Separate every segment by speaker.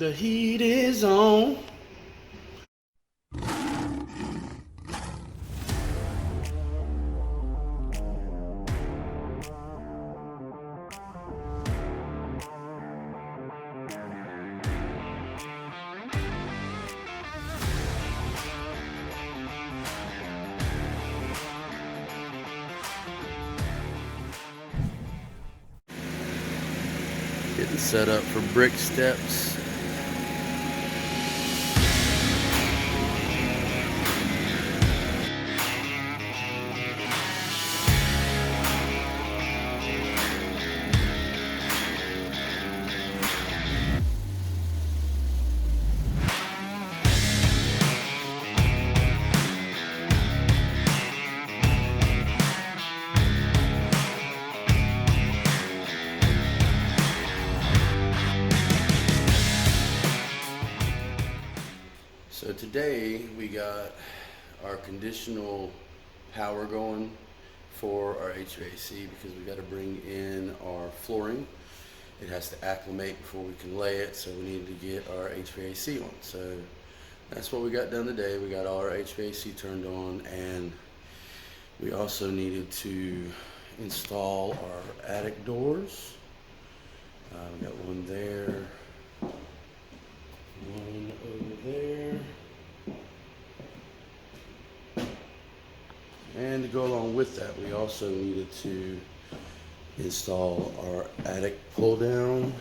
Speaker 1: The heat is on. Getting set up for brick steps. So today we got our conditional power going for our HVAC because we got to bring in our flooring. It has to acclimate before we can lay it, so we need to get our HVAC on. So that's what we got done today. We got all our HVAC turned on, and we also needed to install our attic doors. We got one there, one over there. And to go along with that, we also needed to install our attic pull down.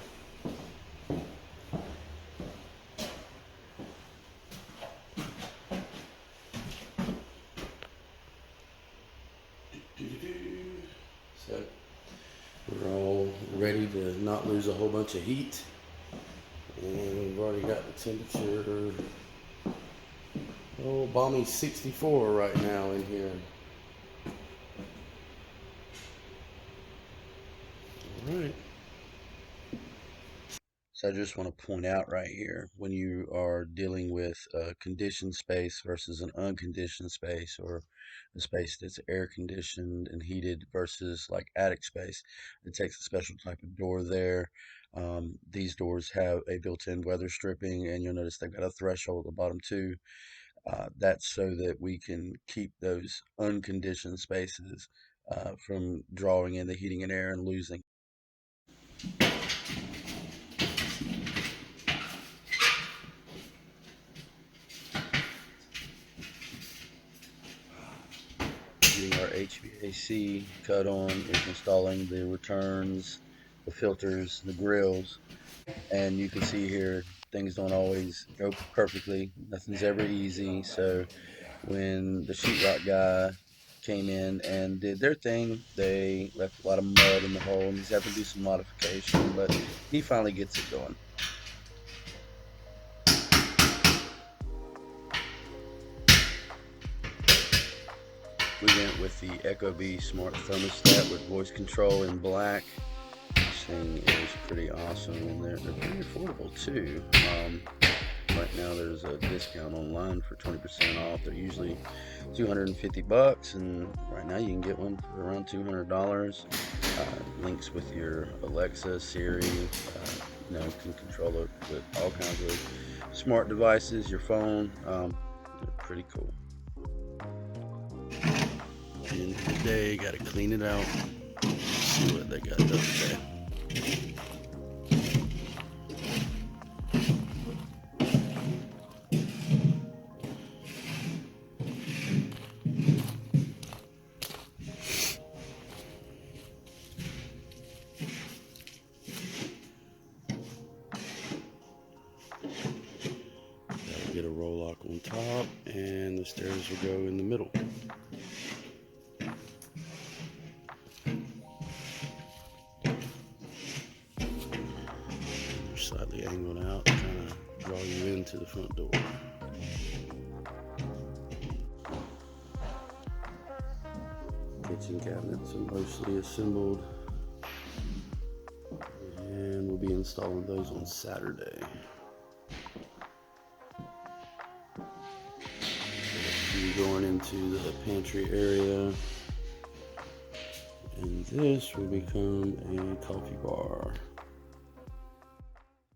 Speaker 1: So we're all ready to not lose a whole bunch of heat. And we've already got the temperature, balmy 64 right now in here. All right. So I just want to point out right here, when you are dealing with a conditioned space versus an unconditioned space, or a space that's air conditioned and heated versus like attic space, it takes a special type of door there. These doors have a built-in weather stripping, and you'll notice they've got a threshold at the bottom too. That's so that we can keep those unconditioned spaces from drawing in the heating and air and losing. Getting our HVAC cut on is installing the returns, the filters, the grills, and you can see here things don't always go perfectly. Nothing's ever easy. So when the sheetrock guy came in and did their thing, they left a lot of mud in the hole, and he's having to do some modification, but he finally gets it going. We went with the ecobee smart thermostat with voice control in black. This thing is pretty awesome, and they're pretty affordable too. Right now there's a discount online for 20% off. They're usually $250, and right now you can get one for around $200. Links with your Alexa, Siri. You can control it with all kinds of smart devices, your phone. They're pretty cool. And today, got to clean it out. See what they got done today. Get a roll lock on top, and the stairs will go in the middle. They're slightly angled out to kind of draw you into the front door. Kitchen cabinets are mostly assembled, and we'll be installing those on Saturday. Going into the pantry area, and this will become a coffee bar.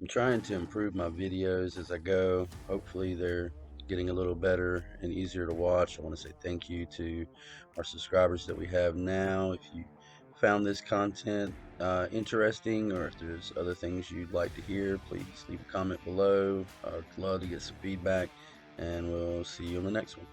Speaker 1: I'm trying to improve my videos as I go. Hopefully they're getting a little better and easier to watch. I want to say thank you to our subscribers that we have now. If you found this content interesting, or if there's other things you'd like to hear, please leave a comment below. I'd love to get some feedback, and we'll see you on the next one.